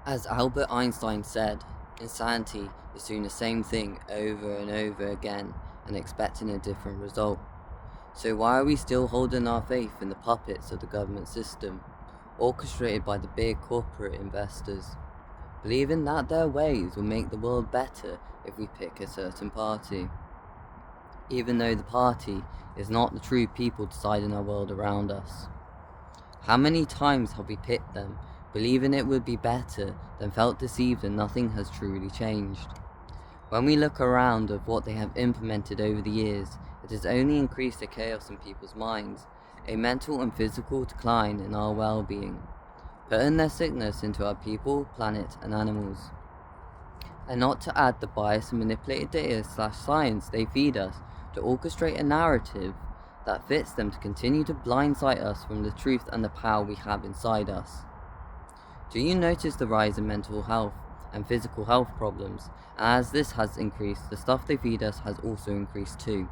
As Albert Einstein said, insanity is doing the same thing over and over again and expecting a different result. So why are we still holding our faith in the puppets of the government system, orchestrated by the big corporate investors, believing that their ways will make the world better if we pick a certain party, even though the party is not the true people deciding our world around us? How many times have we picked them, believing it would be better, then felt deceived and nothing has truly changed? When we look around of what they have implemented over the years, it has only increased the chaos in people's minds, a mental and physical decline in our well-being, putting their sickness into our people, planet and animals. And not to add the bias and manipulated data/science they feed us to orchestrate a narrative that fits them to continue to blindside us from the truth and the power we have inside us. Do you notice the rise in mental health and physical health problems? And as this has increased, the stuff they feed us has also increased too.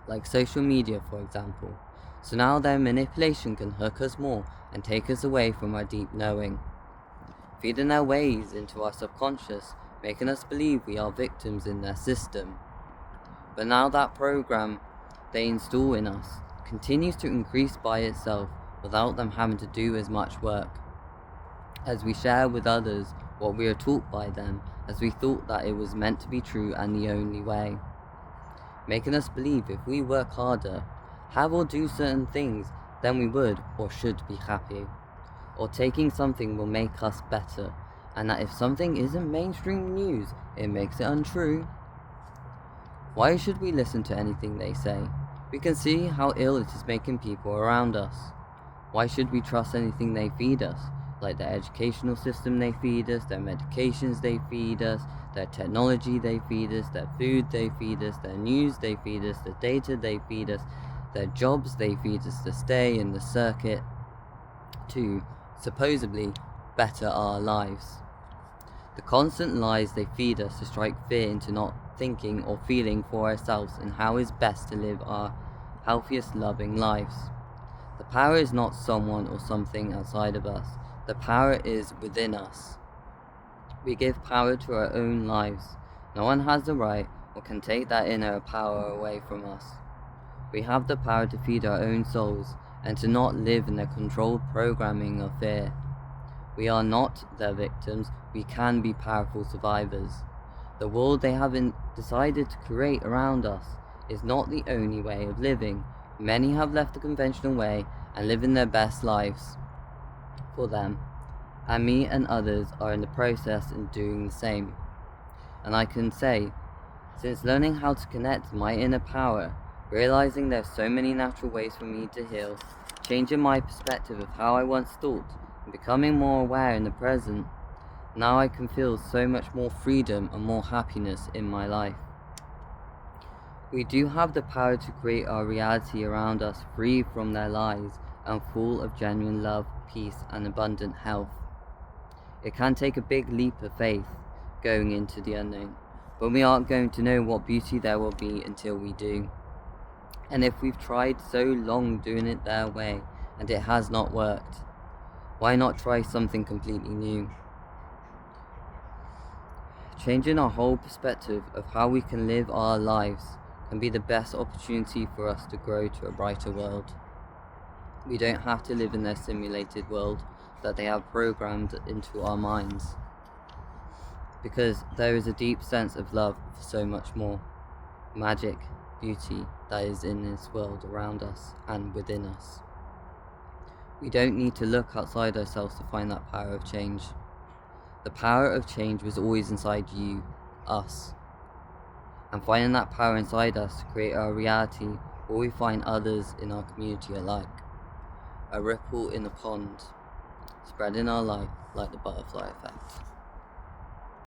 Like social media, for example. So now their manipulation can hook us more and take us away from our deep knowing, feeding their ways into our subconscious, making us believe we are victims in their system. But now that program they install in us continues to increase by itself without them having to do as much work, as we share with others what we are taught by them, as we thought that it was meant to be true and the only way, making us believe if we work harder, have or do certain things, then we would or should be happy, or taking something will make us better, and that if something isn't mainstream news, it makes it untrue. Why should we listen to anything they say? We can see how ill it is making people around us. Why should we trust anything they feed us? Like their educational system they feed us, their medications they feed us, their technology they feed us, their food they feed us, their news they feed us, the data they feed us, their jobs they feed us to stay in the circuit to supposedly better our lives. The constant lies they feed us to strike fear into not thinking or feeling for ourselves and how is best to live our healthiest, loving lives. The power is not someone or something outside of us. The power is within us. We give power to our own lives. No one has the right or can take that inner power away from us. We have the power to feed our own souls and to not live in their controlled programming of fear. We are not their victims. We can be powerful survivors. The world they have decided to create around us is not the only way of living. Many have left the conventional way and living their best lives for them, and me and others are in the process in doing the same. And I can say, since learning how to connect my inner power, realizing there's so many natural ways for me to heal, changing my perspective of how I once thought, and becoming more aware in the present, now I can feel so much more freedom and more happiness in my life. We do have the power to create our reality around us free from their lies and full of genuine love, peace and abundant health. It can take a big leap of faith going into the unknown, but we aren't going to know what beauty there will be until we do. And if we've tried so long doing it their way and it has not worked, why not try something completely new? Changing our whole perspective of how we can live our lives can be the best opportunity for us to grow to a brighter world. We don't have to live in their simulated world that they have programmed into our minds, because there is a deep sense of love for so much more magic, beauty that is in this world around us and within us. We don't need to look outside ourselves to find that power of change. The power of change was always inside you, us. And finding that power inside us to create our reality where we find others in our community alike. A ripple in a pond, spreading our light like the butterfly effect.